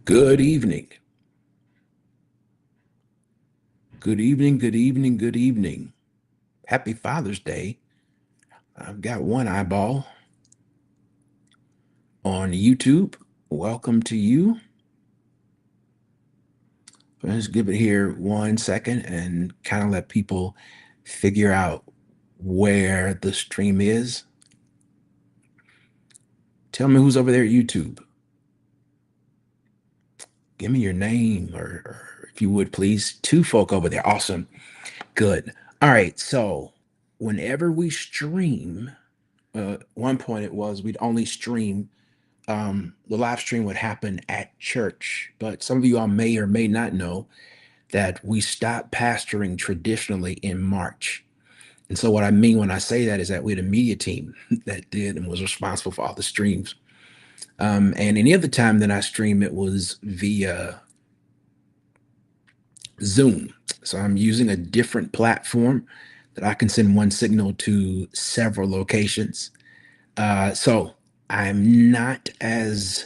Good evening. Good evening. Good evening. Good evening. Happy Father's Day. I've got one eyeball on YouTube. Welcome to you. Let's give it here 1 second and kind of let people figure out where the stream is. Tell me who's over there at YouTube. Give me your name or if you would, please. Two folk over there. Awesome. Good. All right. So whenever we stream, one point it was we'd only stream the live stream would happen at church. But some of you all may or may not know that we stopped pastoring traditionally in March. And so, what I mean when I say that is that we had a media team that did and was responsible for all the streams. And any other time that I stream, it was via Zoom. So, I'm using a different platform that I can send one signal to several locations. So, I'm not as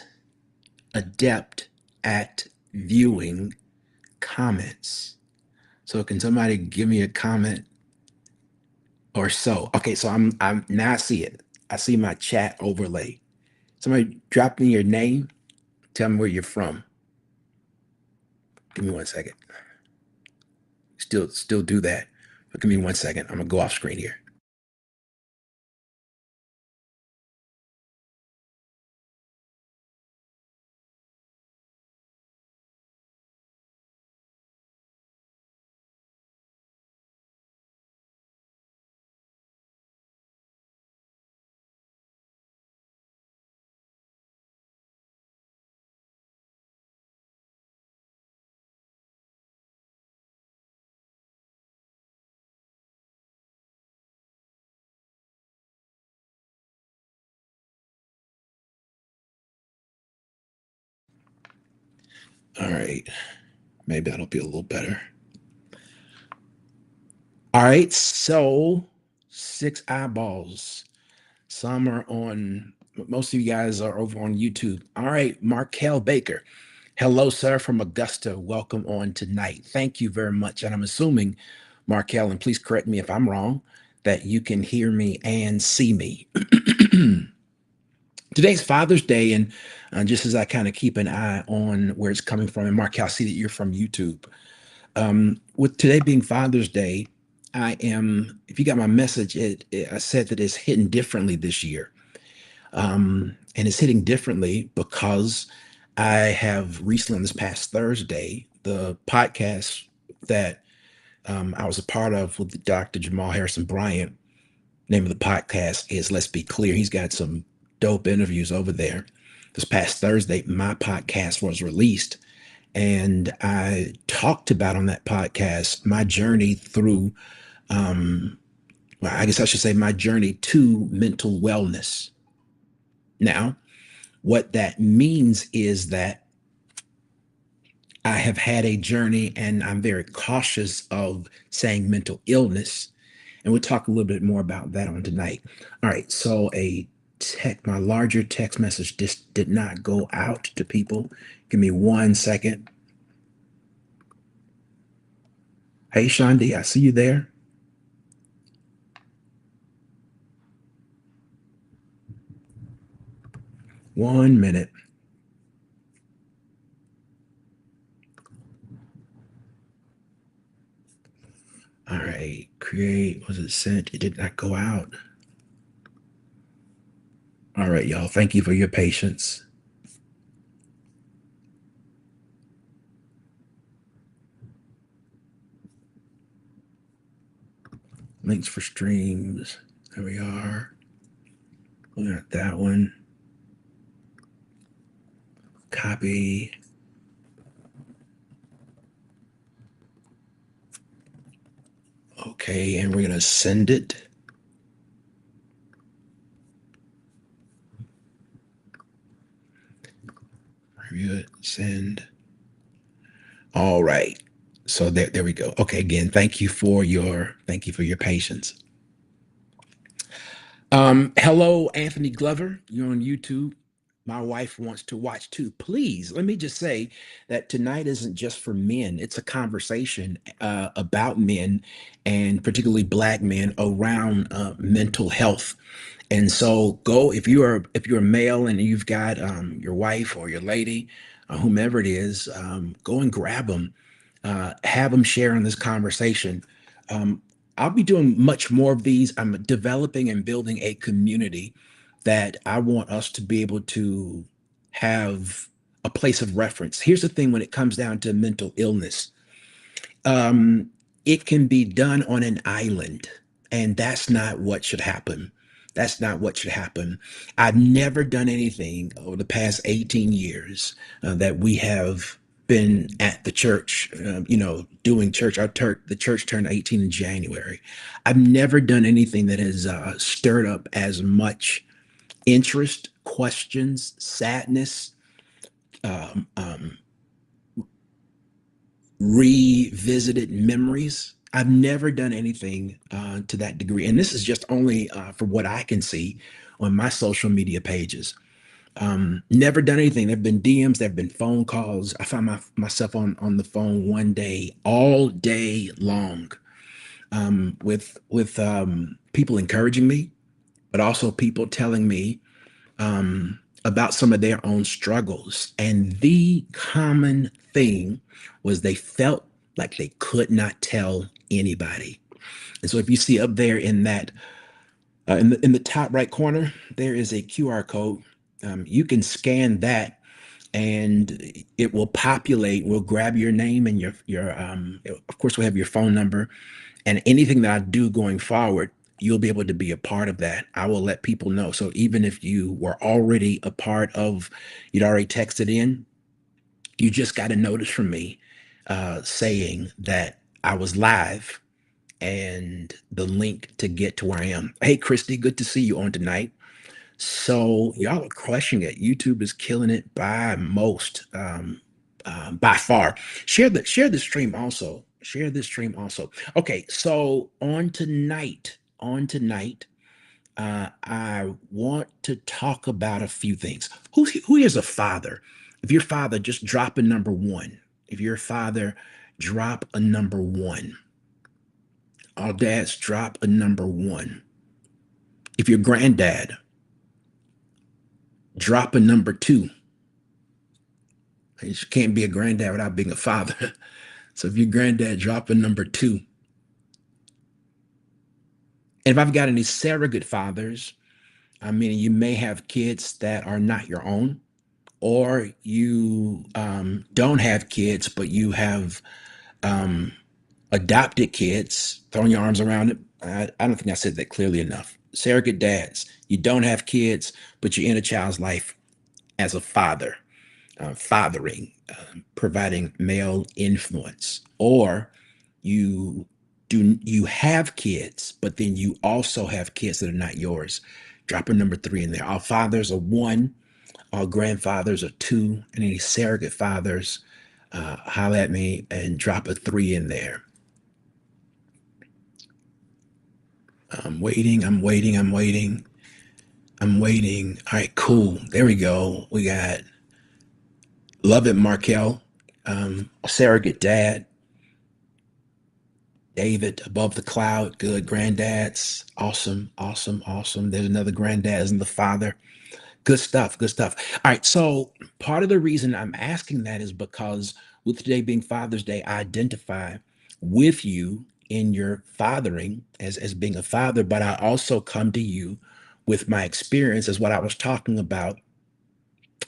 adept at viewing comments. So can somebody give me a comment or so? Okay, so I'm now I see it. I see my chat overlay. Somebody drop me your name. Tell me where you're from. Give me 1 second. Still do that. But give me 1 second. I'm gonna go off screen here. All right. Maybe that'll be a little better. All right, so six eyeballs. Some are on, most of you guys are over on YouTube. All right, Markel Baker. Hello, sir, from Augusta. Welcome on tonight. Thank you very much. And I'm assuming, Markel, and please correct me if I'm wrong, that you can hear me and see me. Today's Father's Day, and just as I kind of keep an eye on where it's coming from, and Markel, I see that you're from YouTube. With today being Father's Day, if you got my message, I said that it's hitting differently this year. And it's hitting differently because I have recently, on this past Thursday, the podcast that I was a part of with Dr. Jamal Harrison Bryant. Name of the podcast is Let's Be Clear. He's got some dope interviews over there. This past Thursday, my podcast was released, and I talked about on that podcast my journey through, well, I guess I should say my journey to mental wellness. Now, what that means is that I have had a journey and I'm very cautious of saying mental illness. And we'll talk a little bit more about that on tonight. All right. So my larger text message just did not go out to people. Give me 1 second. Hey, Shandi, I see you there. 1 minute. All right. Create. Was it sent? It did not go out. All right, y'all. Thank you for your patience. Links for streams. There we are. We got that one. Copy. Okay, and we're going to send it. Review it, send. All right. So there we go. Okay, again, thank you for your patience. Hello, Anthony Glover. You're on YouTube. My wife wants to watch too. Please, let me just say that tonight isn't just for men. It's a conversation about men, and particularly Black men, around mental health. And so, go if you're a male and you've got your wife or your lady, whomever it is, go and grab them, have them share in this conversation. Um, I'll be doing much more of these. I'm developing and building a community that I want us to be able to have a place of reference. Here's the thing: when it comes down to mental illness, um, it can be done on an island, and that's not what should happen. That's not what should happen. I've never done anything over the past 18 years that we have been at the church, doing church. The church turned 18 in January. I've never done anything that has stirred up as much interest, questions, sadness, um, um, revisited memories. I've never done anything to that degree. And this is just only for what I can see on my social media pages. Never done anything. There have been DMs, there have been phone calls. I found myself on the phone one day, all day long, with people encouraging me, but also people telling me about some of their own struggles. And the common thing was they felt like they could not tell anybody. And so if you see up there in that, in the top right corner, there is a QR code. You can scan that and it will populate, will grab your name and of course, we'll have your phone number, and anything that I do going forward, you'll be able to be a part of that. I will let people know. So even if you were already a part of, you'd already texted in, you just got a notice from me saying that I was live and the link to get to where I am. Hey, Christy, good to see you on tonight. So y'all are crushing it. YouTube is killing it by far. Share the stream also. Share this stream also. Okay, so on tonight, I want to talk about a few things. Who is a father? If you're a father, just drop a number one. If you're a father, drop a number one. All dads, drop a number one. If you're granddad, drop a number two. You can't be a granddad without being a father. So if you're granddad, drop a number two. And if I've got any surrogate fathers, I mean, you may have kids that are not your own, or you don't have kids, but you have um, adopted kids. Throwing your arms around it. I don't think I said that clearly enough. Surrogate dads, you don't have kids, but you're in a child's life as a father, fathering, providing male influence, or you have kids, but then you also have kids that are not yours. Drop a number three in there. Our fathers are one, our grandfathers are two, and any surrogate fathers, holler at me and drop a three in there. I'm waiting, I'm waiting, I'm waiting, I'm waiting. All right, cool. There we go. We got Love It Markel, surrogate dad, David above the cloud. Good. Granddads. Awesome, awesome, awesome. There's another granddad, isn't the father? Good stuff. Good stuff. All right. So part of the reason I'm asking that is because with today being Father's Day, I identify with you in your fathering as being a father, but I also come to you with my experience as what I was talking about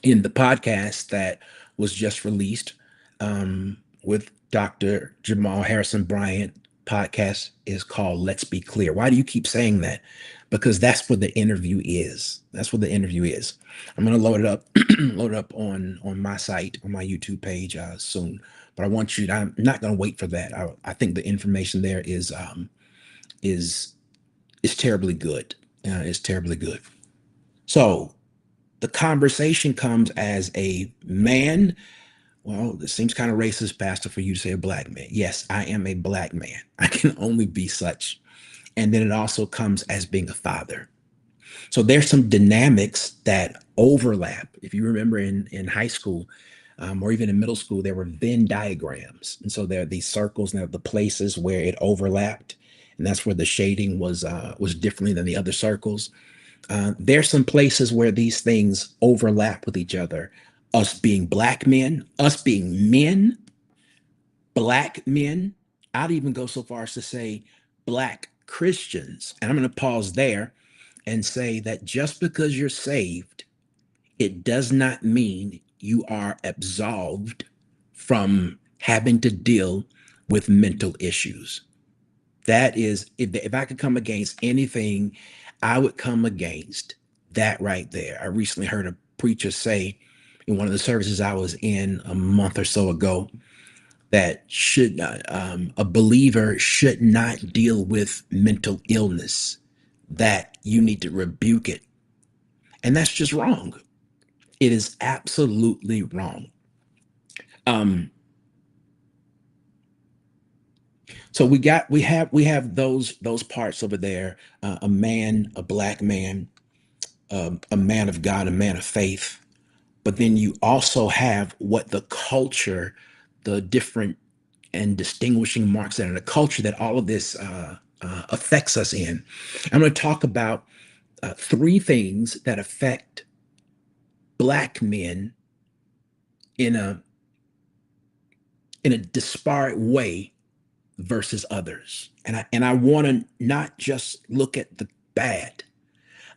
in the podcast that was just released with Dr. Jamal Harrison Bryant. Podcast is called Let's Be Clear. Why do you keep saying that? Because that's what the interview is. That's what the interview is. I'm going to load it up, load it up on my site, on my YouTube page soon. But I want you to, I'm not going to wait for that. I think the information there is is terribly good. It's terribly good. So the conversation comes as a man. Well, it seems kind of racist, Pastor, for you to say a black man. Yes, I am a black man. I can only be such. And then it also comes as being a father. So there's some dynamics that overlap. If you remember in high school, or even in middle school, there were Venn diagrams, and so there are these circles now, the places where it overlapped, and that's where the shading was differently than the other circles. There's some places where these things overlap with each other. Us being black men, us being men, black men. I'd even go so far as to say black Christians. And I'm going to pause there and say that just because you're saved, it does not mean you are absolved from having to deal with mental issues. That is, if I could come against anything, I would come against that right there. I recently heard a preacher say in one of the services I was in a month or so ago that should not, a believer should not deal with mental illness, that you need to rebuke it. And that's just wrong. It is absolutely wrong. Um, so we have those parts over there. A man, a black man, a man of God, a man of faith. But then you also have what the culture, the different and distinguishing marks that are in the culture that all of this affects us in. I'm going to talk about three things that affect black men in a disparate way versus others. And I want to not just look at the bad.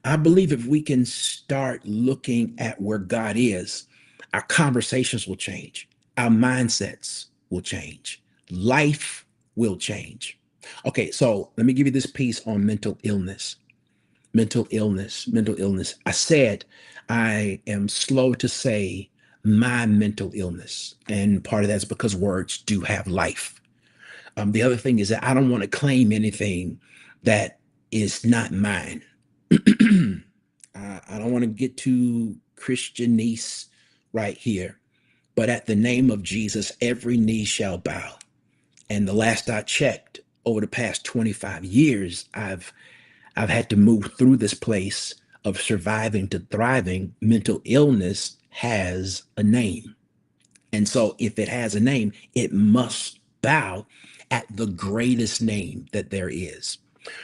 I believe if we can start looking at where God is, our conversations will change, our mindsets will change, life will change. Okay, so let me give you this piece on mental illness. Mental illness, mental illness. I said I am slow to say my mental illness, and part of that's because words do have life. The other thing is that I don't want to claim anything that is not mine. I don't want to get too Christianese right here, but at the name of Jesus, every knee shall bow. And the last I checked, over the past 25 years, I've had to move through this place of surviving to thriving. Mental illness has a name. And so if it has a name, it must bow at the greatest name that there is.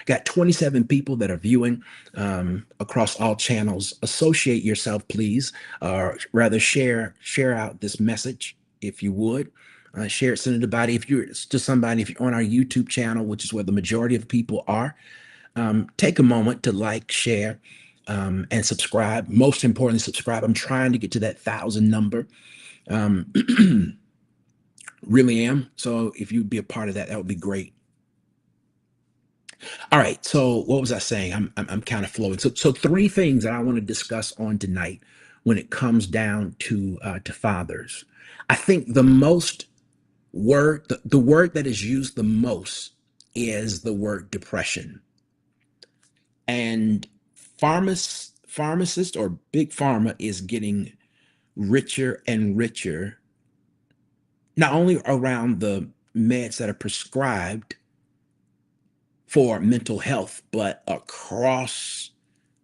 Got 27 people that are viewing across all channels. Associate yourself, please, or rather share out this message if you would. Share it, send it to somebody. If you're to somebody, if you're on our YouTube channel, which is where the majority of people are, take a moment to like, share, and subscribe. Most importantly, subscribe. I'm trying to get to that 1,000 number. Um, really am. So if you'd be a part of that, that would be great. All right. So what was I saying? I'm kind of flowing. So three things that I want to discuss on tonight when it comes down to fathers. I think the word that is used the most is the word depression. And pharmacist or big pharma is getting richer and richer, not only around the meds that are prescribed for mental health, but across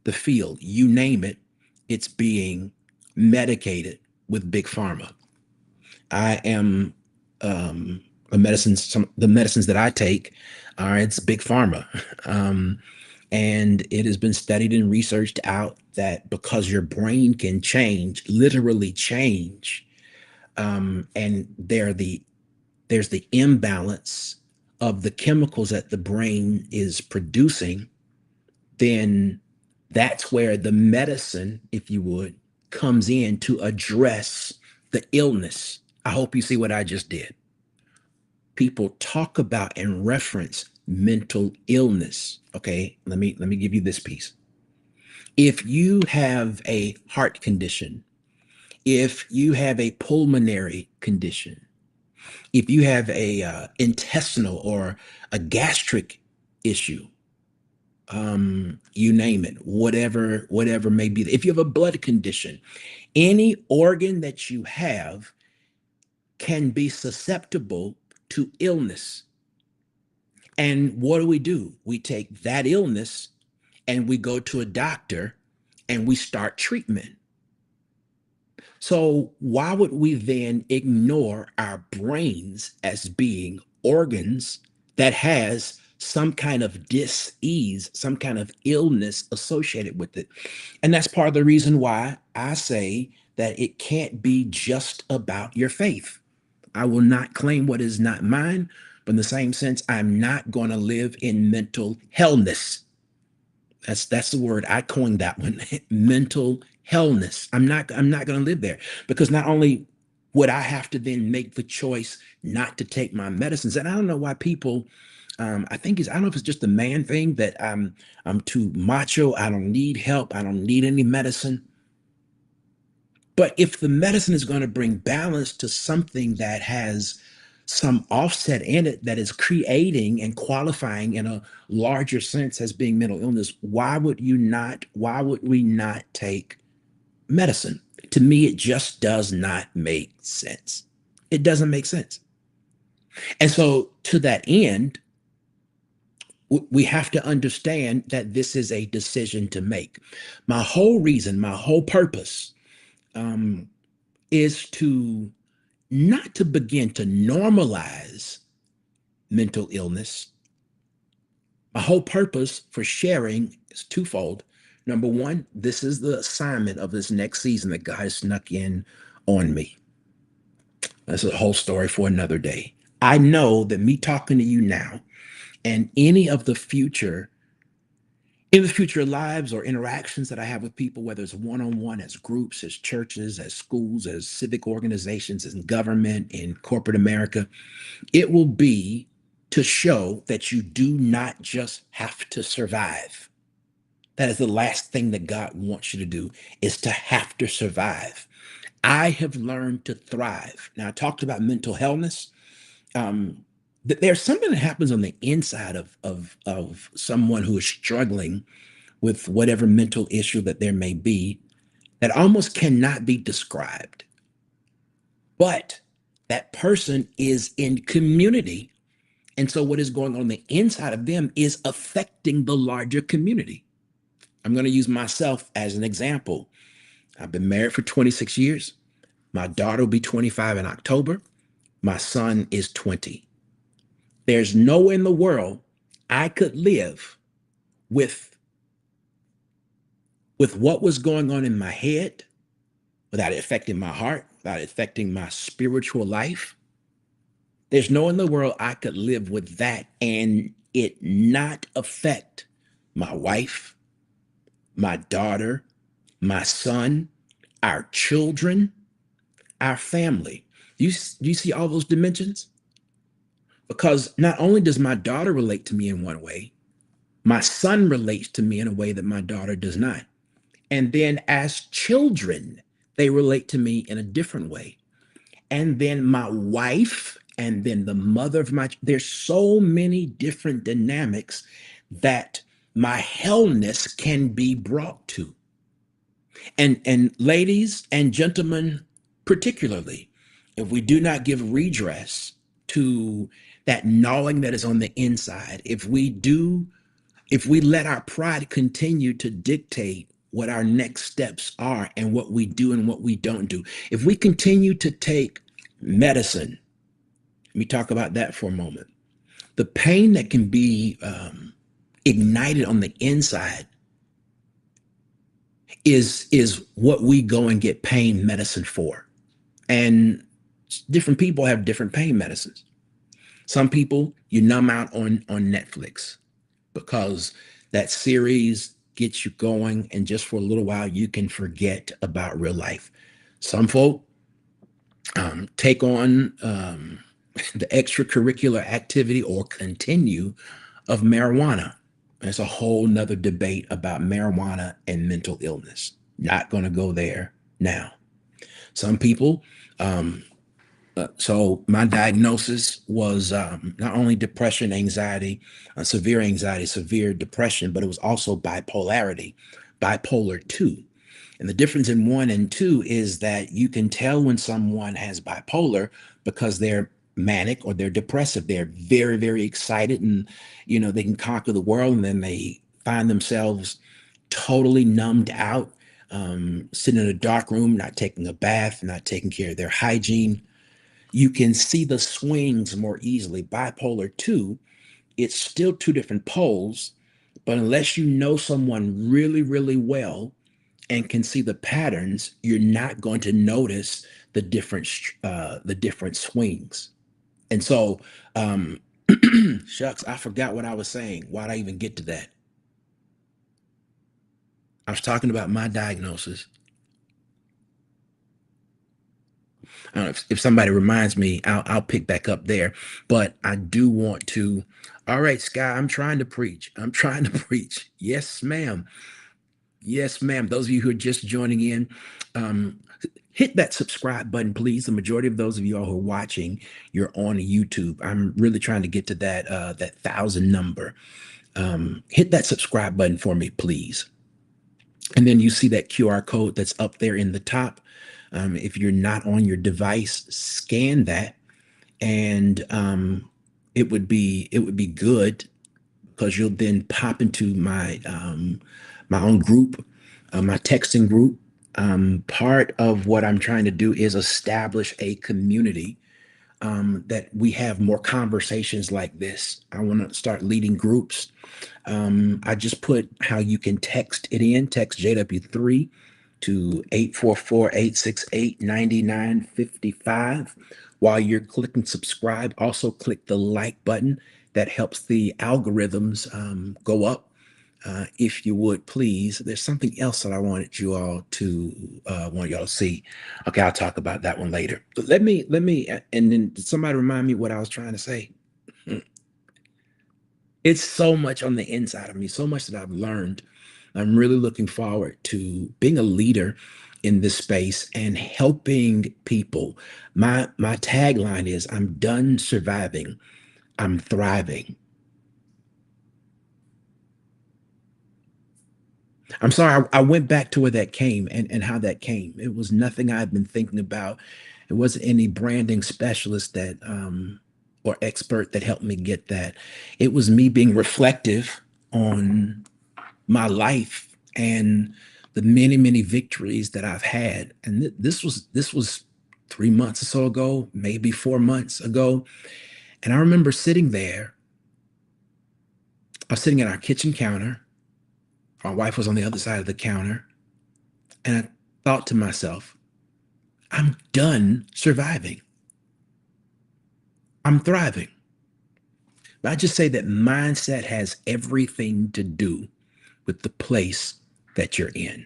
the field, you name it, it's being medicated with big pharma. I am the medicines that I take are it's big pharma. And it has been studied and researched out that because your brain can change, literally change, and there's the imbalance of the chemicals that the brain is producing, then that's where the medicine, if you would, comes in to address the illness. I hope you see what I just did. People talk about and reference mental illness. Okay, let me give you this piece. If you have a heart condition, if you have a pulmonary condition, if you have a intestinal or a gastric issue, you name it, whatever may be, if you have a blood condition, any organ that you have can be susceptible to illness. And what do? We take that illness and we go to a doctor and we start treatment. So, why would we then ignore our brains as being organs that has some kind of dis-ease, some kind of illness associated with it? And that's part of the reason why I say that it can't be just about your faith. I will not claim what is not mine, but in the same sense, I'm not going to live in mental hellness. That's the word I coined that one. Mental hellness. I'm not going to live there, because not only would I have to then make the choice not to take my medicines, and I don't know why people. I don't know if it's just a man thing that I'm too macho. I don't need help. I don't need any medicine. But if the medicine is going to bring balance to something that has some offset in it that is creating and qualifying in a larger sense as being mental illness, why would we not take medicine? To me, it just does not make sense. It doesn't make sense. And so, to that end, we have to understand that this is a decision to make. My whole reason, my whole purpose um, is to not to begin to normalize mental illness. My whole purpose for sharing is twofold. Number one, this is the assignment of this next season that God has snuck in on me. That's a whole story for another day. I know that me talking to you now and any of the future, in the future lives or interactions that I have with people, whether it's one-on-one, as groups, as churches, as schools, as civic organizations, as in government, in corporate America, it will be to show that you do not just have to survive. That is the last thing that God wants you to do, is to have to survive. I have learned to thrive. Now, I talked about mental healthness. There's something that happens on the inside of someone who is struggling with whatever mental issue that there may be that almost cannot be described. But that person is in community. And so what is going on the inside of them is affecting the larger community. I'm going to use myself as an example. I've been married for 26 years. My daughter will be 25 in October. My son is 20. There's nowhere in the world I could live with what was going on in my head without it affecting my heart, without it affecting my spiritual life. There's no in the world I could live with that and it not affect my wife, my daughter, my son, our children, our family. Do you see all those dimensions? Because not only does my daughter relate to me in one way, my son relates to me in a way that my daughter does not. And then as children, they relate to me in a different way. And then my wife, and then the mother of there's so many different dynamics that my hellness can be brought to. And ladies and gentlemen, particularly, if we do not give redress to that gnawing that is on the inside, if we let our pride continue to dictate what our next steps are and what we do and what we don't do, if we continue to take medicine, let me talk about that for a moment. The pain that can be ignited on the inside is what we go and get pain medicine for. And different people have different pain medicines. Some people you numb out on Netflix because that series gets you going, and just for a little while you can forget about real life. Some folk take on the extracurricular activity or continue of marijuana. There's a whole nother debate about marijuana and mental illness. Not going to go there now. Some people, so my diagnosis was not only depression, anxiety, severe anxiety, severe depression, but it was also bipolarity, bipolar 2. And the difference in 1 and 2 is that you can tell when someone has bipolar because they're manic or they're depressive. They're very, very excited and, they can conquer the world. And then they find themselves totally numbed out, sitting in a dark room, not taking a bath, not taking care of their hygiene. You can see the swings more easily. Bipolar 2, it's still two different poles, but unless you know someone really, really well and can see the patterns, you're not going to notice the different swings. And so, um, shucks, I forgot what I was saying. Why'd I even get to that? I was talking about my diagnosis. I don't know if somebody reminds me, I'll pick back up there. But I do want to. All right, Sky, I'm trying to preach. I'm trying to preach. Yes, ma'am. Yes, ma'am. Those of you who are just joining in, um, hit that subscribe button, please. The majority of those of you all who are watching, you're on YouTube. I'm really trying to get to that 1,000 number. Hit that subscribe button for me, please. And then you see that QR code that's up there in the top. If you're not on your device, scan that, and it would be good because you'll then pop into my own group, my texting group. Part of what I'm trying to do is establish a community, that we have more conversations like this. I want to start leading groups. I just put how you can text it in, text JW3 to 844-868-9955. While you're clicking subscribe, also click the like button. That helps the algorithms go up. If you would please, there's something else that I wanted you all to want y'all to see. Okay, I'll talk about that one later. But let me, and then somebody remind me what I was trying to say. It's so much on the inside of me, so much that I've learned. I'm really looking forward to being a leader in this space and helping people. My tagline is I'm done surviving, I'm thriving. I'm sorry, I went back to where that came and how that came. It was nothing I'd been thinking about. It wasn't any branding specialist that or expert that helped me get that. It was me being reflective on my life and the many, many victories that I've had. And this was 3 months or so ago, maybe 4 months ago. And I remember sitting there. I was sitting at our kitchen counter. My wife was on the other side of the counter. And I thought to myself, I'm done surviving. I'm thriving. But I just say that mindset has everything to do with the place that you're in.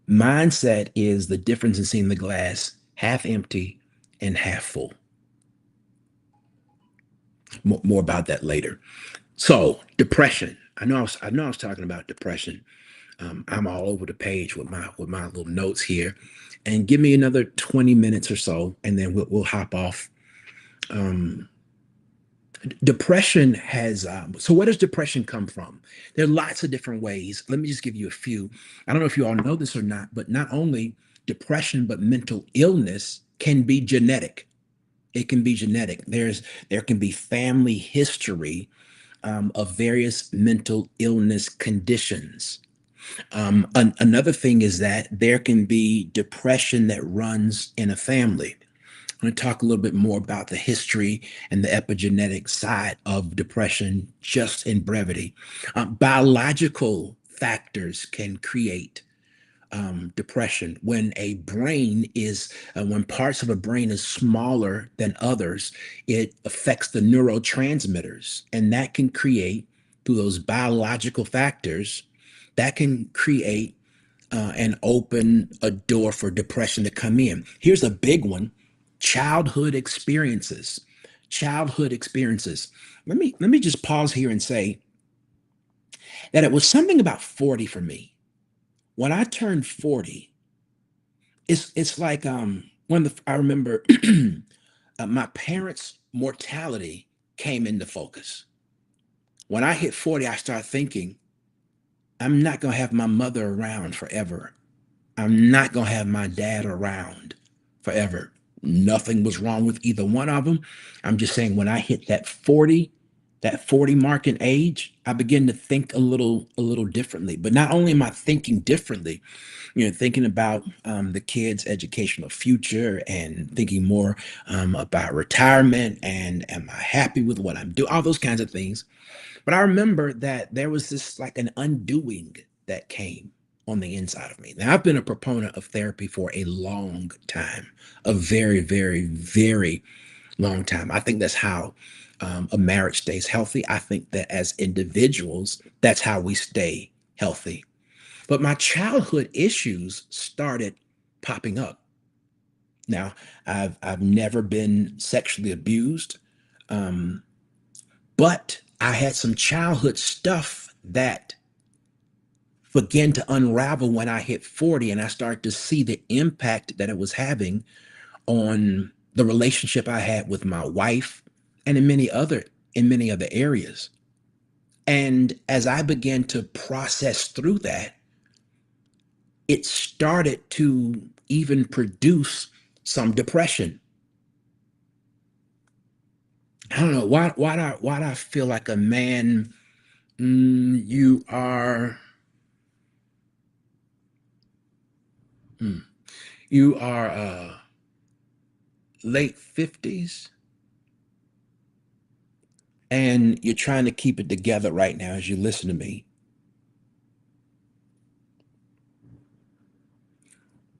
Mindset is the difference in seeing the glass half empty and half full. More about that later. So depression. I know I was talking about depression. I'm all over the page with my little notes here, and give me another 20 minutes or so, and then we'll hop off. Um, Depression has so where does depression come from? There are lots of different ways. Let me just give you a few. I don't know if you all know this or not, but not only depression, but mental illness can be genetic. It can be genetic. There can be family history of various mental illness conditions. Another thing is that there can be depression that runs in a family. I'm going to talk a little bit more about the history and the epigenetic side of depression just in brevity. Biological factors can create depression when parts of a brain is smaller than others. It affects the neurotransmitters, and that can create, through those biological factors, that can create and open a door for depression to come in. Here's a big one: childhood experiences. Childhood experiences. Let me just pause here and say that it was something about 40 for me. When I turned 40, it's like I remember my parents' mortality came into focus. When I hit 40, I started thinking, I'm not gonna have my mother around forever. I'm not going to have my dad around forever. Nothing was wrong with either one of them. I'm just saying, when I hit that 40, That 40 mark in age, I begin to think a little differently. But not only am I thinking differently, thinking about the kids' educational future and thinking more about retirement and am I happy with what I'm doing, all those kinds of things. But I remember that there was this like an undoing that came on the inside of me. Now, I've been a proponent of therapy for a long time, a very, very, very long time. I think that's how a marriage stays healthy. I think that as individuals, that's how we stay healthy. But my childhood issues started popping up. Now, I've never been sexually abused, um, but I had some childhood stuff that began to unravel when I hit 40 and I started to see the impact that it was having on the relationship I had with my wife and in many other areas. And as I began to process through that, it started to even produce some depression. I don't know why do I feel like a man. You are mm, you are late 50s and you're trying to keep it together right now as you listen to me.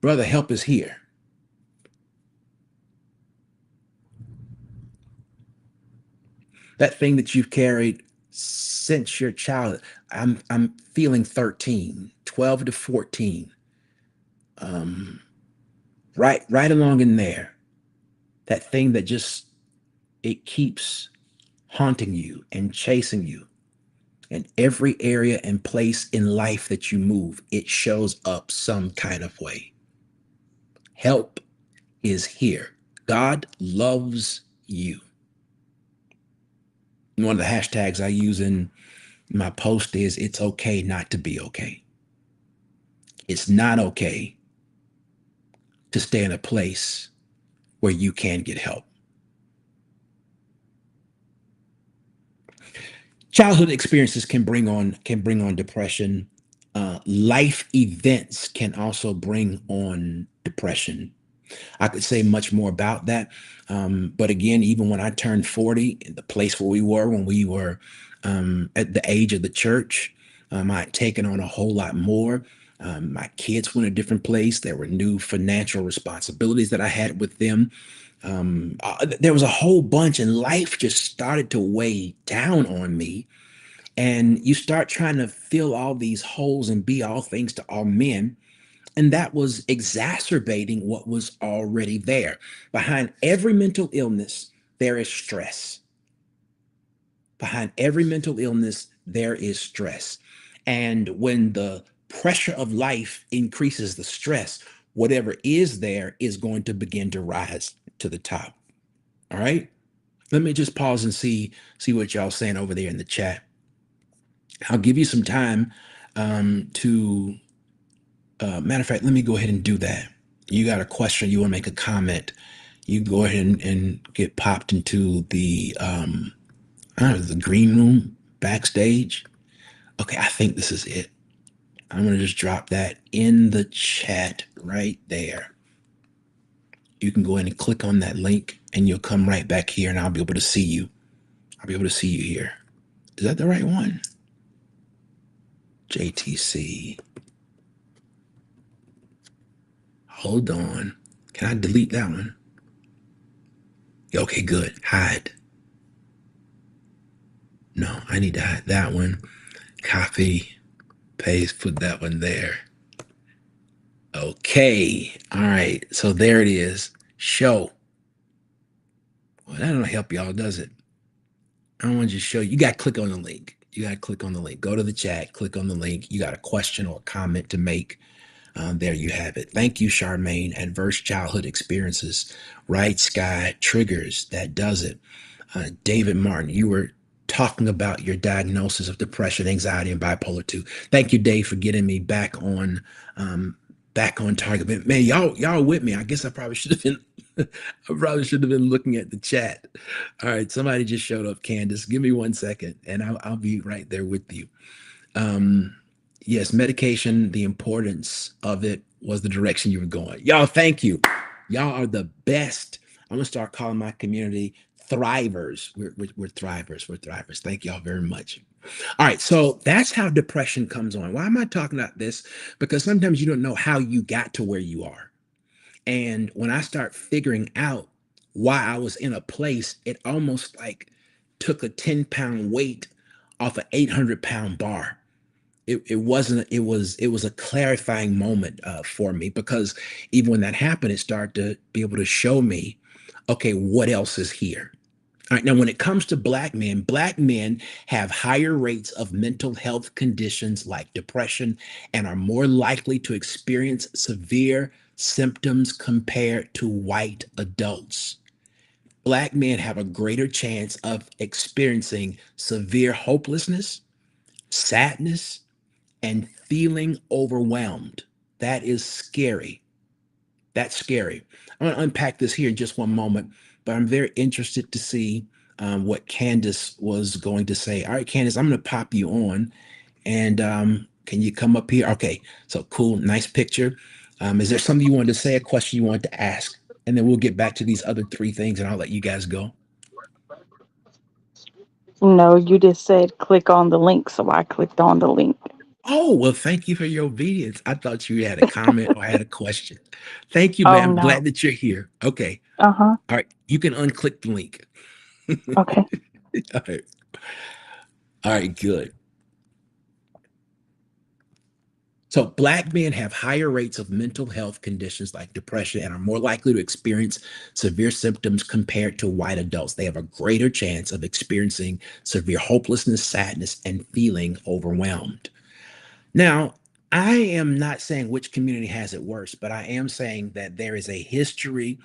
Brother, help is here. That thing that you've carried since your childhood. I'm feeling 13, 12 to 14. Um, right along in there. That thing that just it keeps haunting you and chasing you. In every area and place in life that you move, it shows up some kind of way. Help is here. God loves you. One of the hashtags I use in my post is it's okay not to be okay. It's not okay to stay in a place where you can get help. Childhood experiences can bring on depression. Life events can also bring on depression. I could say much more about that. But again, even when I turned 40, the place where we were when we were at the age of the church, I had taken on a whole lot more. My kids were in a different place. There were new financial responsibilities that I had with them. There was a whole bunch, and life just started to weigh down on me. And you start trying to fill all these holes and be all things to all men, and that was exacerbating what was already there. Behind every mental illness, there is stress. Behind every mental illness, there is stress. And when the pressure of life increases the stress, whatever is there is going to begin to rise to the top. All right. Let me just pause and see what y'all saying over there in the chat. I'll give you some time to matter of fact, let me go ahead and do that. You got a question, you want to make a comment, you go ahead and get popped into the I don't know, the green room backstage. Okay, I think this is it. I'm gonna just drop that in the chat right there. You can go ahead and click on that link and you'll come right back here and I'll be able to see you. I'll be able to see you here. Is that the right one? JTC. Hold on. Can I delete that one? Okay, good. Hide. No, I need to hide that one. Copy, paste, put that one there. Okay. All right. So there it is. Show. Well, that don't help y'all, does it? I don't want to just show you. You got to click on the link. You got to click on the link. Go to the chat, click on the link. You got a question or a comment to make. There you have it. Thank you, Charmaine. Adverse childhood experiences. Right Sky triggers. That does it. David Martin, you were talking about your diagnosis of depression, anxiety, and bipolar 2. Thank you, Dave, for getting me back on target. But man, y'all with me. I guess I probably should have been. I probably should have been looking at the chat. All right, somebody just showed up, Candace. Give me 1 second, and I'll be right there with you. Um, yes, medication, the importance of it was the direction you were going. Y'all, thank you. Y'all are the best. I'm gonna start calling my community thrivers. We're thrivers. We're thrivers. Thank y'all very much. All right, so that's how depression comes on. Why am I talking about this? Because sometimes you don't know how you got to where you are. And when I start figuring out why I was in a place, it almost like took a 10-pound weight off an 800-pound bar. It wasn't, it was a clarifying moment for me, because even when that happened, it started to be able to show me, okay, what else is here. All right, now when it comes to black men have higher rates of mental health conditions like depression and are more likely to experience severe symptoms compared to white adults. Black men have a greater chance of experiencing severe hopelessness, sadness, and feeling overwhelmed. That is scary. That's scary. I'm going to unpack this here in just one moment, but I'm very interested to see what Candace was going to say. All right, Candace, I'm going to pop you on, and can you come up here? Okay, so cool, nice picture. Is there something you wanted to say, a question you wanted to ask? And then we'll get back to these other three things, and I'll let you guys go. No, you just said click on the link, so I clicked on the link. Oh, well, thank you for your obedience. I thought you had a comment or had a question. Thank you, Oh ma'am. no. Glad that you're here. Okay. Uh-huh. All right. You can unclick the link. Okay. All right. All right. Good. So, black men have higher rates of mental health conditions like depression and are more likely to experience severe symptoms compared to white adults. They have a greater chance of experiencing severe hopelessness, sadness, and feeling overwhelmed. Now, I am not saying which community has it worse, but I am saying that there is a history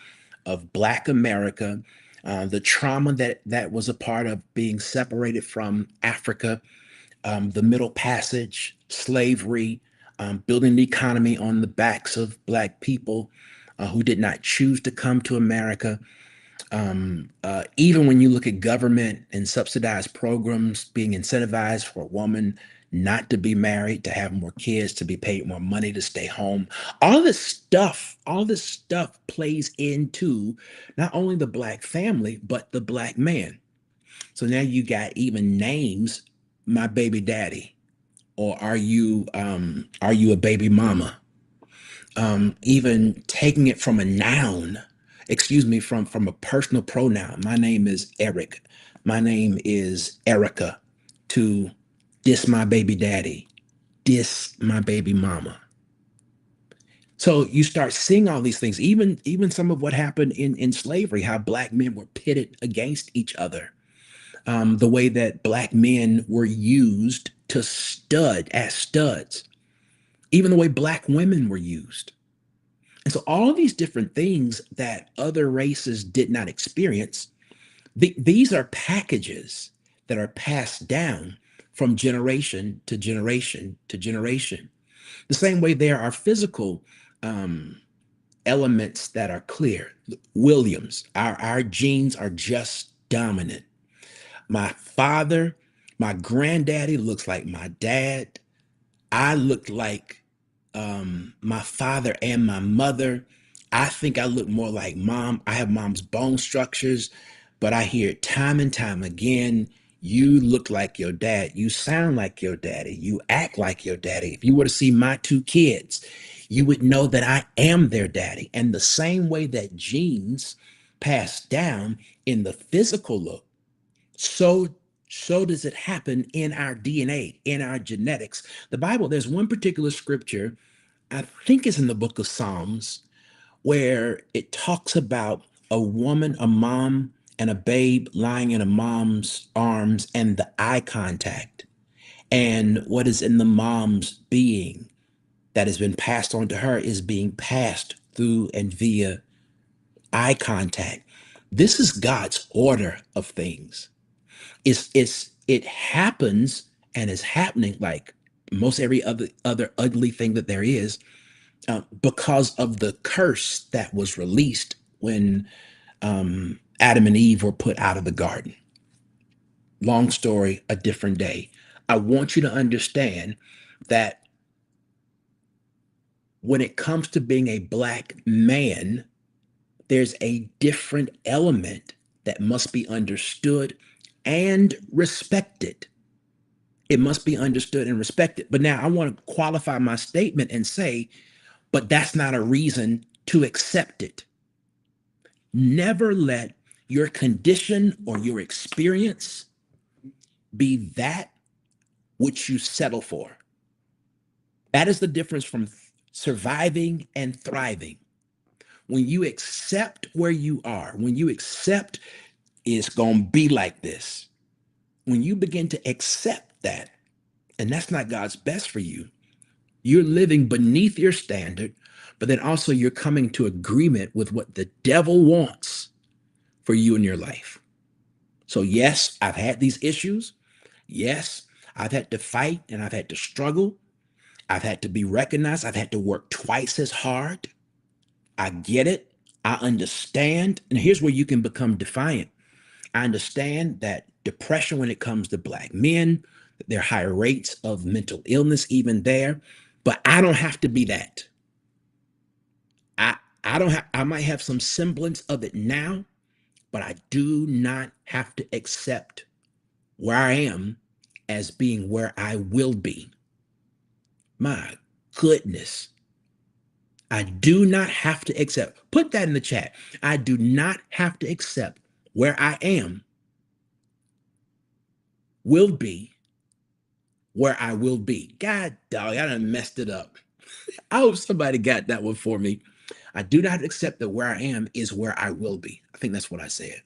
of Black America, the trauma that was a part of being separated from Africa, the Middle Passage, slavery, building the economy on the backs of Black people who did not choose to come to America. Even when you look at government and subsidized programs being incentivized for a woman not to be married, to have more kids, to be paid more money, to stay home, all this stuff plays into not only the Black family, but the Black man. So now you got even names, my baby daddy, or are you a baby mama? Even taking it from a noun, excuse me, from a personal pronoun. My name is Eric. My name is Erica. To this my baby daddy, this my baby mama. So you start seeing all these things, even some of what happened in slavery, how black men were pitted against each other, the way that black men were used to stud as studs, even the way black women were used. And so all of these different things that other races did not experience, these are packages that are passed down from generation to generation to generation. The same way there are physical um, elements that are clear. Williams, our genes are just dominant. My father, my granddaddy looks like my dad. I look like my father and my mother. I think I look more like mom. I have mom's bone structures, but I hear it time and time again. You look like your dad. You sound like your daddy. You act like your daddy. If you were to see my two kids, you would know that I am their daddy. And the same way that genes pass down in the physical look, so so does it happen in our DNA, in our genetics. The Bible, there's one particular scripture, I think it's in the book of Psalms, where it talks about a woman, a mom, and a babe lying in a mom's arms and the eye contact and what is in the mom's being that has been passed on to her is being passed through and via eye contact. This is God's order of things. It happens and is happening like most every other ugly thing that there is because of the curse that was released when Adam and Eve were put out of the garden. Long story, a different day. I want you to understand that when it comes to being a black man, there's a different element that must be understood and respected. It must be understood and respected. But now I want to qualify my statement and say, but that's not a reason to accept it. Never let your condition or your experience be that which you settle for. That is the difference from surviving and thriving. When you accept where you are, when you accept it's going to be like this, when you begin to accept that, and that's not God's best for you, you're living beneath your standard, but then also you're coming to agreement with what the devil wants for you in your life. So, yes, I've had these issues. Yes, I've had to fight and I've had to struggle. I've had to be recognized. I've had to work twice as hard. I get it. I understand. And here's where you can become defiant. I understand that depression, when it comes to Black men, there are higher rates of mental illness even there, but I don't have to be that. I I don't have I might have some semblance of it now, but I do not have to accept where I am as being where I will be. My goodness. I do not have to accept. Put that in the chat. I do not have to accept where I am will be where I will be. God dog, I done messed it up. I hope somebody got that one for me. I do not accept that where I am is where I will be. I think that's what I said.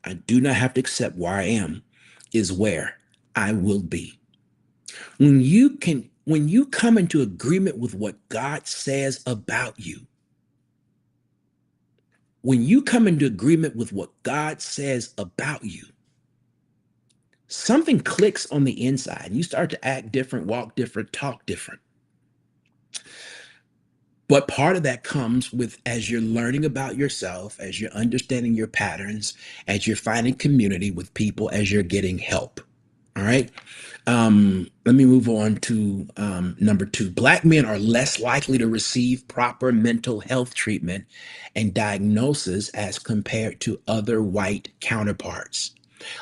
I do not have to accept where I am is where I will be. When you come into agreement with what God says about you, when you come into agreement with what God says about you, something clicks on the inside. You start to act different, walk different, talk different. But part of that comes with as you're learning about yourself, as you're understanding your patterns, as you're finding community with people, as you're getting help. All right. Let me move on to number two. Black men are less likely to receive proper mental health treatment and diagnosis as compared to other white counterparts.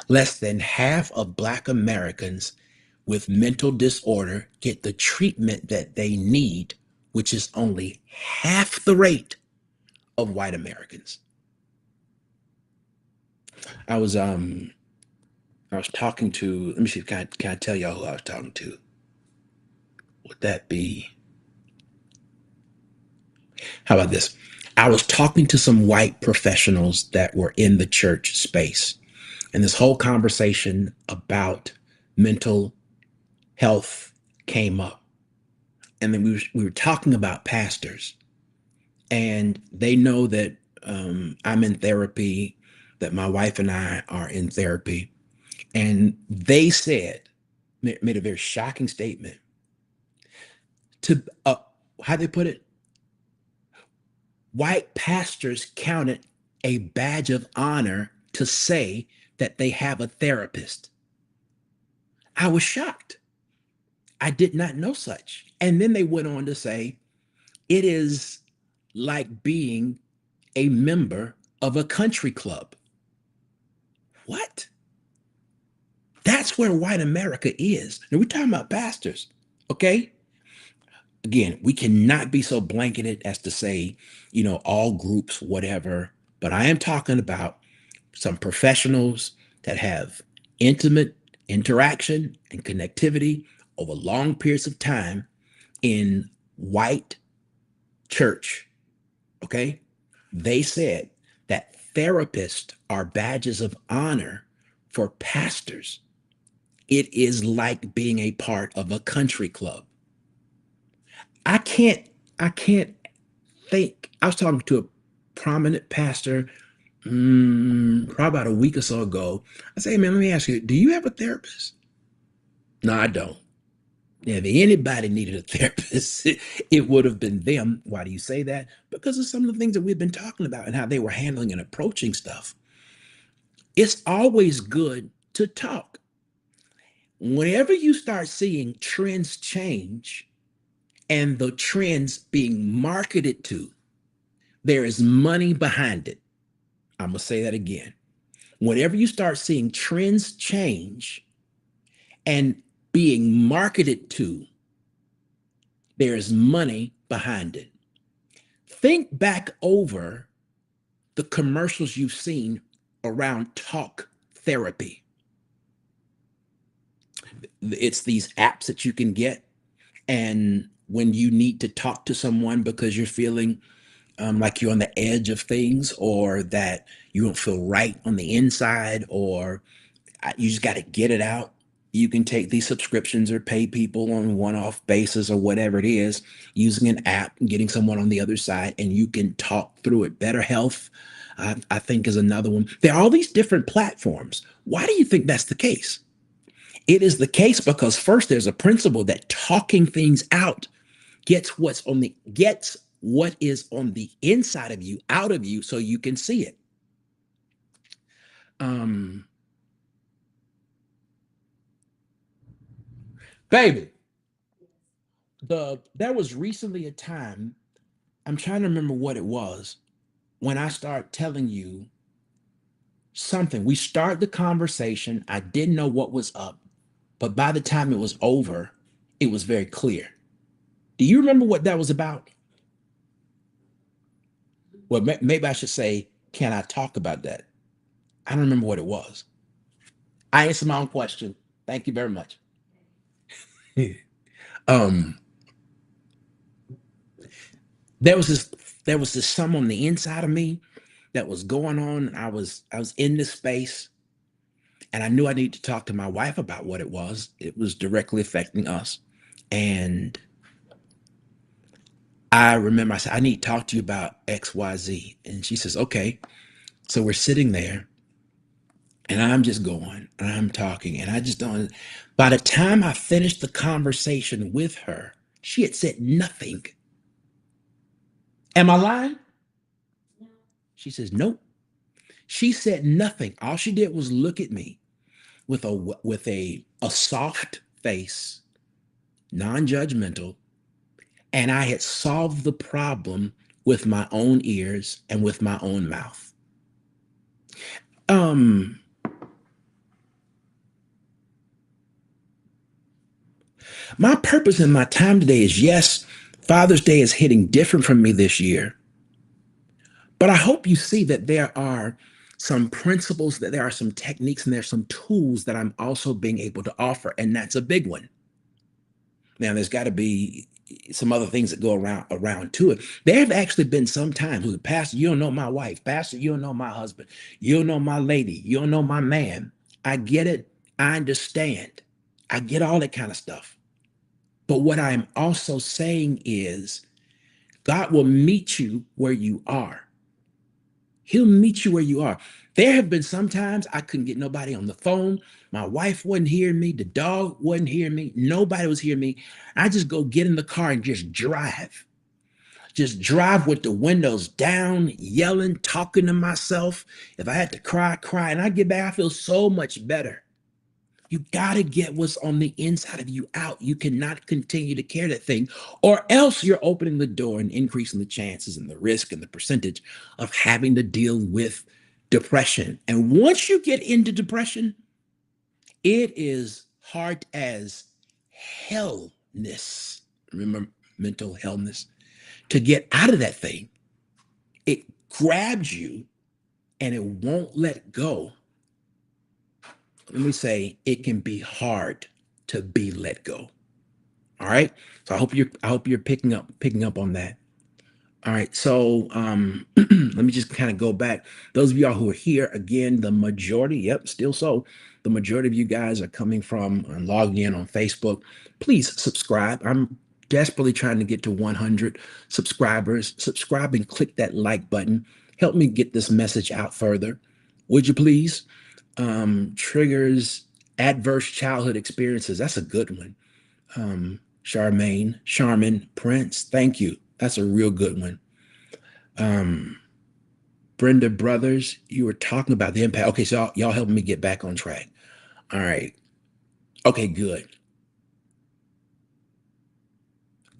Less than half of Black Americans with mental disorder get the treatment that they need, which is only half the rate of white Americans. I was I was talking to, let me see, can I tell y'all who I was talking to? Would that be, how about this? I was talking to some white professionals that were in the church space, and this whole conversation about mental health came up. And then we were talking about pastors, and they know that I'm in therapy, that my wife and I are in therapy. And they said, made a very shocking statement to how they put it, white pastors count it a badge of honor to say that they have a therapist. I was shocked. I did not know such. And then they went on to say it is like being a member of a country club. What? That's where white America is. Now we're talking about pastors, okay? Again, we cannot be so blanketed as to say, all groups, whatever. But I am talking about some professionals that have intimate interaction and connectivity over long periods of time in white church. Okay. They said that therapists are badges of honor for pastors. It is like being a part of a country club. I can't, I can't think. I was talking to a prominent pastor probably about a week or so ago. I say, hey, man, let me ask you, do you have a therapist? No, I don't. If anybody needed a therapist, it would have been them. Why do you say that? Because of some of the things that we've been talking about and how they were handling and approaching stuff. It's always good to talk. Whenever you start seeing trends change and the trends being marketed to, there is money behind it. I'm going to say that again. Whenever you start seeing trends change and being marketed to, there is money behind it. Think back over the commercials you've seen around talk therapy. It's these apps that you can get. And when you need to talk to someone because you're feeling like you're on the edge of things, or that you don't feel right on the inside, or you just got to get it out. You can take these subscriptions or pay people on a one-off basis or whatever it is, using an app and getting someone on the other side, and you can talk through it. Better Health, I think, is another one. There are all these different platforms. Why do you think that's the case? It is the case because first there's a principle that talking things out gets what is on the inside of you out of you so you can see it. Um, Baby, there was recently a time, I'm trying to remember what it was, when I start telling you something. We start the conversation. I didn't know what was up, but by the time it was over, it was very clear. Do you remember what that was about? Well, maybe I should say, can I talk about that? I don't remember what it was. I answered my own question. Thank you very much. um, there was this there was this some on the inside of me that was going on. I was in this space, and I knew I needed to talk to my wife about what it was. It was directly affecting us. And I remember I said, I need to talk to you about XYZ. And she says, okay. So we're sitting there, and I'm just going and I'm talking, and I just don't. By the time I finished the conversation with her, she had said nothing. Am I lying? She says, nope. She said nothing. All she did was look at me with a soft face, non-judgmental, and I had solved the problem with my own ears and with my own mouth. Um, my purpose in my time today is, yes, Father's Day is hitting different from me this year, but I hope you see that there are some principles, that there are some techniques, and there's some tools that I'm also being able to offer, and that's a big one. Now, there's got to be some other things that go around to it. There have actually been some times who, Pastor, you don't know my wife. Pastor, you don't know my husband. You don't know my lady. You don't know my man. I get it. I understand. I get all that kind of stuff. But what I'm also saying is, God will meet you where you are. He'll meet you where you are. There have been some times I couldn't get nobody on the phone. My wife wasn't hearing me. The dog wasn't hearing me. Nobody was hearing me. I just go get in the car and just drive. Just drive with the windows down, yelling, talking to myself. If I had to cry, cry. And I get back, I feel so much better. You got to get what's on the inside of you out. You cannot continue to carry that thing, or else you're opening the door and increasing the chances and the risk and the percentage of having to deal with depression. And once you get into depression, it is hard as hellness. Remember, mental hellness. To get out of that thing, it grabs you and it won't let go. Let me say, it can be hard to be let go. All right. So I hope you're picking up on that. All right. So let me just kind of go back. Those of y'all who are here again, the majority, yep, still so. The majority of you guys are coming from and logging in on Facebook. Please subscribe. I'm desperately trying to get to 100 subscribers. Subscribe and click that like button. Help me get this message out further. Would you please? Triggers adverse childhood experiences. That's a good one. Charmaine, Charmin, Prince. Thank you. That's a real good one. Um, Brenda Brothers, you were talking about the impact. Okay, so y'all helping me get back on track. All right. Okay, good.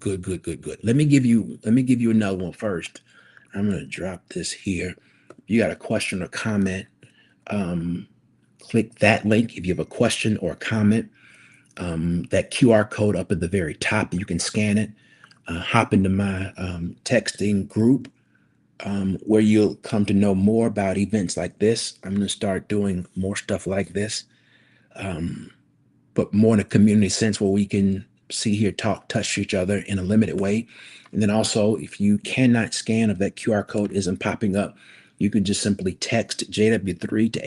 Good, good, good, good. Let me give you another one first. I'm gonna drop this here. You got a question or comment? Um, Click that link if you have a question or a comment. That QR code up at the very top, you can scan it. Hop into my texting group where you'll come to know more about events like this. I'm going to start doing more stuff like this, um, but more in a community sense where we can see, hear, talk, touch each other in a limited way. And then also, if you cannot scan, if that QR code isn't popping up, you can just simply text JW3 to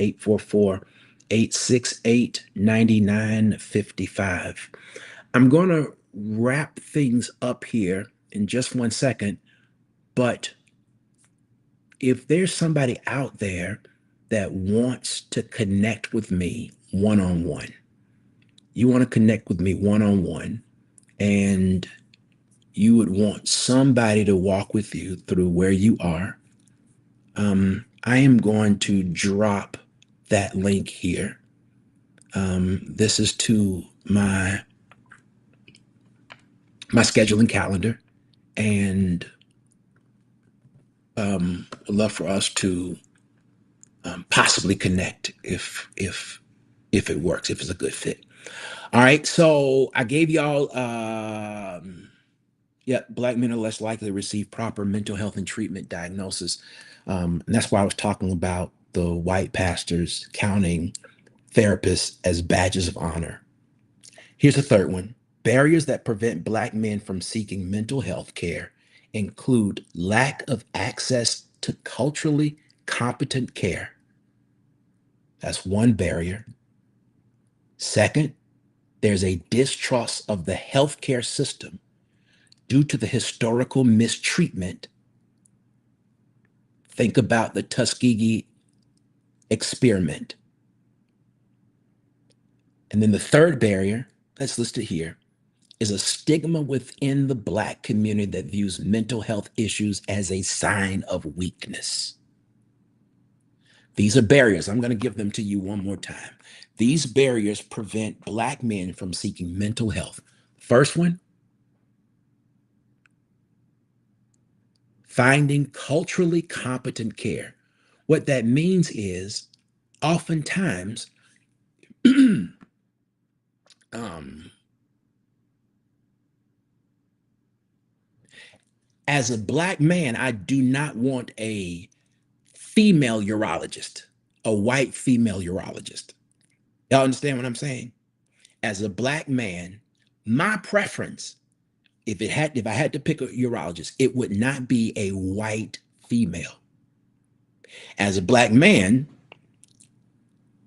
844-868-9955. I'm going to wrap things up here in just one second, but if there's somebody out there that wants to connect with me one on one, you want to connect with me one on one, and you would want somebody to walk with you through where you are, I am going to drop that link here. This is to my scheduling calendar, and would love for us to possibly connect if it works, if it's a good fit. All right, so I gave y'all, yeah, black men are less likely to receive proper mental health and treatment diagnosis. And that's why I was talking about the white pastors counting therapists as badges of honor. Here's a third one. Barriers that prevent black men from seeking mental health care include lack of access to culturally competent care. That's one barrier. Second, there's a distrust of the healthcare system due to the historical mistreatment. Think about the Tuskegee experiment. And then the third barrier, that's listed here, is a stigma within the Black community that views mental health issues as a sign of weakness. These are barriers. I'm going to give them to you one more time. These barriers prevent Black men from seeking mental health. First one, finding culturally competent care. What that means is oftentimes, um, as a Black man, I do not want a female urologist, a white female urologist. Y'all understand what I'm saying? As a Black man, my preference, if I had to pick a urologist, it would not be a white female. As a Black man,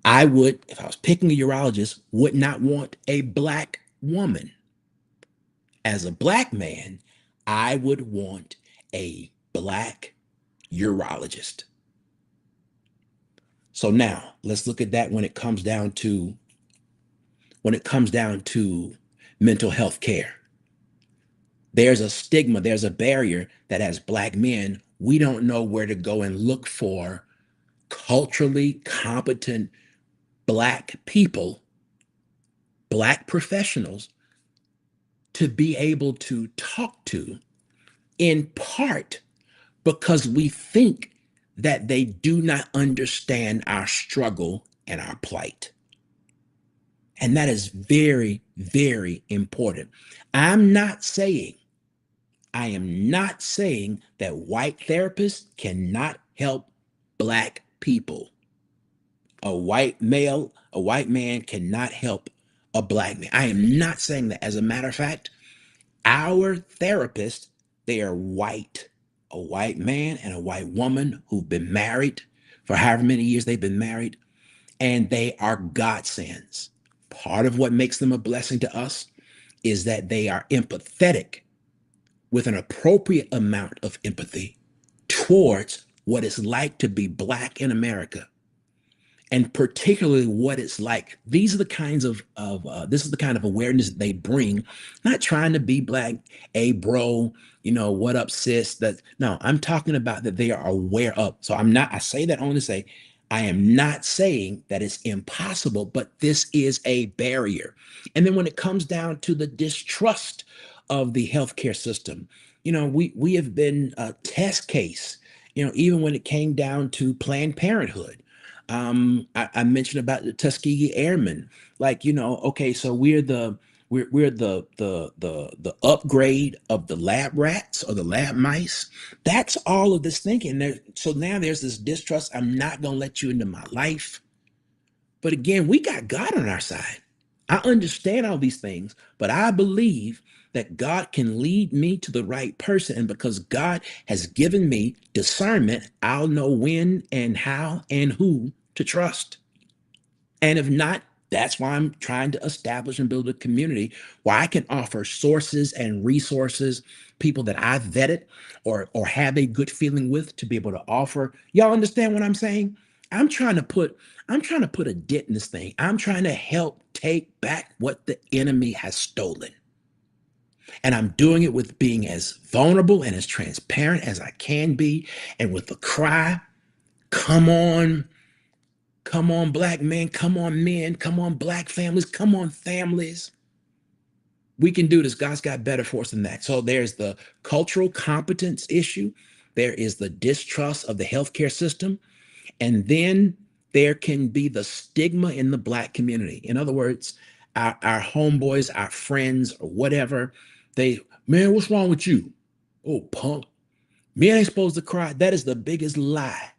I would, if I was picking a urologist, would not want a Black woman. As a Black man, I would want a Black urologist. So now let's look at that when it comes down to mental health care. There's a stigma, there's a barrier that as Black men, we don't know where to go and look for culturally competent Black people, Black professionals to be able to talk to, in part because we think that they do not understand our struggle and our plight. And that is very, very important. I'm not saying, I am not saying that white therapists cannot help Black people. A white man cannot help a Black man. I am not saying that. As a matter of fact, our therapists, they are white, a white man and a white woman who've been married for however many years they've been married, and they are godsends. Part of what makes them a blessing to us is that they are empathetic with an appropriate amount of empathy towards what it's like to be Black in America. and particularly what it's like. These are the kinds of this is the kind of awareness that they bring. Not trying to be black, a bro, what up, sis? That no, I'm talking about that they are aware of. So I'm not. I say that only to say I am not saying that it's impossible, but this is a barrier. And then when it comes down to the distrust of the healthcare system, we have been a test case. Even when it came down to Planned Parenthood. I mentioned about the Tuskegee Airmen. Like, okay, so we're the upgrade of the lab rats or the lab mice. That's all of this thinking. So now there's this distrust. I'm not gonna let you into my life. But again, we got God on our side. I understand all these things, but I believe that God can lead me to the right person. And because God has given me discernment, I'll know when and how and who to trust. And if not, that's why I'm trying to establish and build a community where I can offer sources and resources, people that I've vetted or have a good feeling with to be able to offer. Y'all understand what I'm saying? I'm trying to put I'm trying to put a dent in this thing. I'm trying to help take back what the enemy has stolen. And I'm doing it with being as vulnerable and as transparent as I can be and with a cry, come on. Come on, black men, come on, black families, come on, families. We can do this. God's got better for us than that. So there's the cultural competence issue, there is the distrust of the healthcare system, and then there can be the stigma in the black community. In other words, our homeboys, our friends, or whatever, man, what's wrong with you? Oh, punk. Men ain't supposed to cry. That is the biggest lie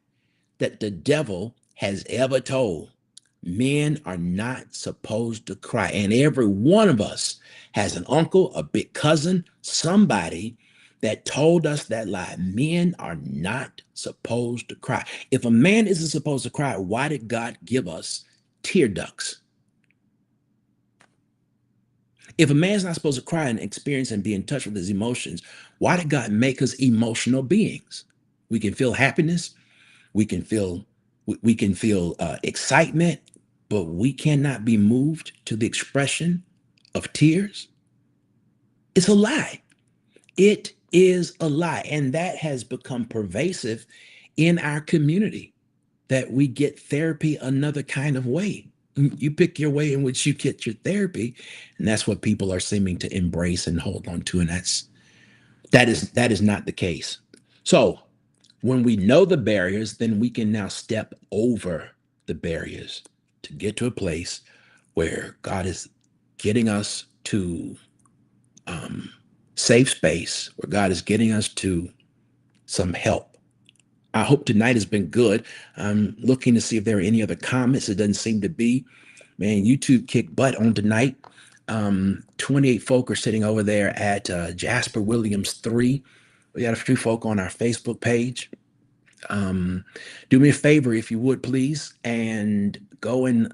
that the devil has ever told. Men are not supposed to cry. And every one of us has an uncle, a big cousin, somebody that told us that lie. Men are not supposed to cry. If a man isn't supposed to cry, why did God give us tear ducts? If a man's not supposed to cry and experience and be in touch with his emotions, why did God make us emotional beings? We can feel happiness, we can feel we can feel excitement, but we cannot be moved to the expression of tears. It's a lie. It is a lie, and that has become pervasive in our community. That we get therapy another kind of way. You pick your way in which you get your therapy, and that's what people are seeming to embrace and hold on to, and that is not the case. So when we know the barriers, then we can now step over the barriers to get to a place where God is getting us to safe space, where God is getting us to some help. I hope tonight has been good. I'm looking to see if there are any other comments. It doesn't seem to be. Man, YouTube kicked butt on tonight. 28 folk are sitting over there at Jasper Williams 3. We got a few folk on our Facebook page. Um, do me a favor, if you would, please, and go and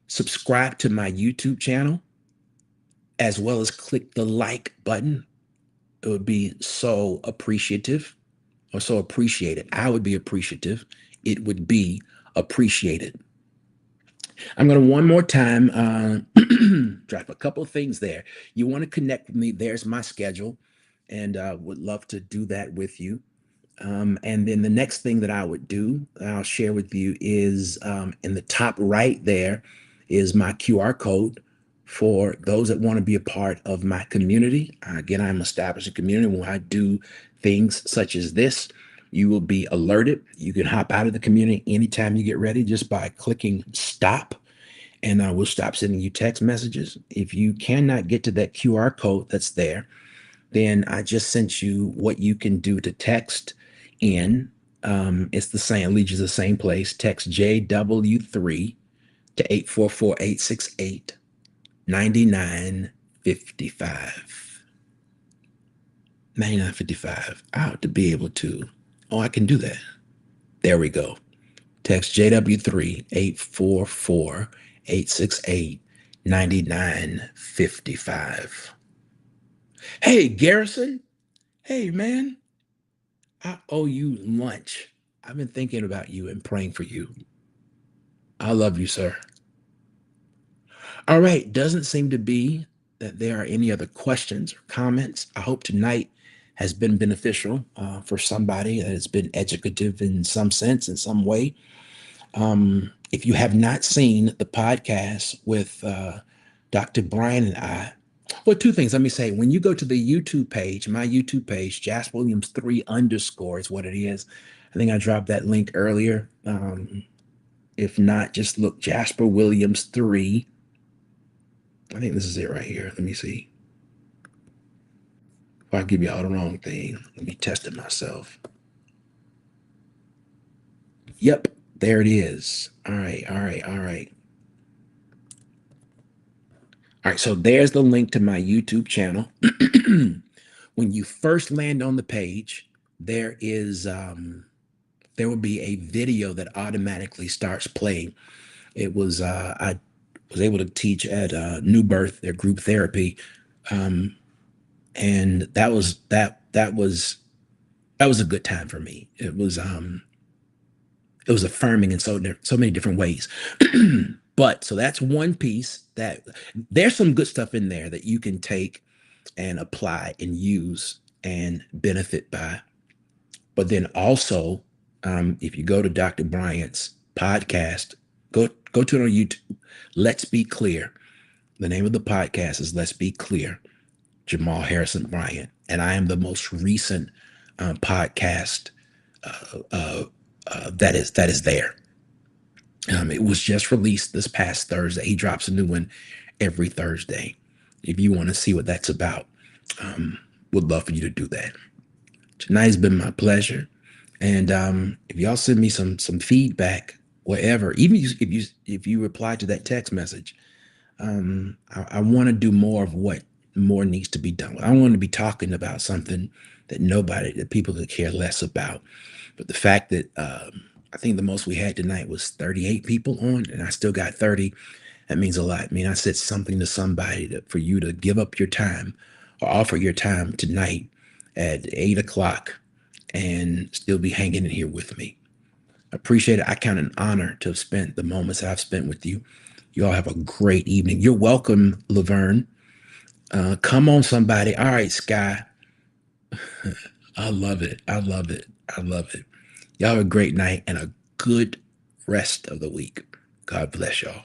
subscribe to my YouTube channel, as well as click the like button. It would be so appreciative or so appreciated. I would be appreciative. It would be appreciated. I'm going to one more time drop a couple of things there. You want to connect with me? There's my schedule, and would love to do that with you. And then the next thing that I would do, I'll share with you, is in the top right there is my QR code for those that want to be a part of my community. Again, I'm establishing a community when I do things such as this. You will be alerted. You can hop out of the community anytime you get ready just by clicking stop, and I will stop sending you text messages. If you cannot get to that QR code that's there, then I just sent you what you can do to text in. It's the same, leads you to the same place. Text JW3 to 844-868 9955. 9955. I ought to be able to. Oh, I can do that. There we go. Text JW3 844-868 9955. Hey, Garrison. Hey, man. I owe you lunch. I've been thinking about you and praying for you. I love you, sir. All right. Doesn't seem to be that there are any other questions or comments. I hope tonight has been beneficial for somebody, that has been educative in some sense, in some way. If you have not seen the podcast with Dr. Brian and I, well, two things. Let me say, when you go to the YouTube page, my YouTube page, Jasper Williams 3 underscore is what it is. I think I dropped that link earlier. If not, just look Jasper Williams 3. I think this is it right here. Let me see. If I give y'all the wrong thing, let me test it myself. Yep, there it is. All right, all right, all right. All right, so there's the link to my YouTube channel. When you first land on the page, there is there will be a video that automatically starts playing. It was I was able to teach at New Birth, their group therapy, um, and that was a good time for me. It was affirming in so many different ways. But so that's one piece that there's some good stuff in there that you can take and apply and use and benefit by. But then also, if you go to Dr. Bryant's podcast, go to it on YouTube. Let's be clear. The name of the podcast is Let's Be Clear. Jamal Harrison Bryant, and I am the most recent podcast that is there. It was just released this past Thursday. He drops a new one every Thursday. If you want to see what that's about, would love for you to do that. Tonight's been my pleasure, and if y'all send me some feedback, whatever, even if you reply to that text message, I want to do more of what more needs to be done. I want to be talking about something that people could care less about. But the fact that I think the most we had tonight was 38 people on, and I still got 30. That means a lot. I mean, I said something to somebody for you to give up your time or offer your time tonight at 8 o'clock and still be hanging in here with me. I appreciate it. I count it an honor to have spent the moments that I've spent with you. You all have a great evening. You're welcome, Laverne. Come on, somebody. All right, Sky. I love it. I love it. I love it. Y'all have a great night and a good rest of the week. God bless y'all.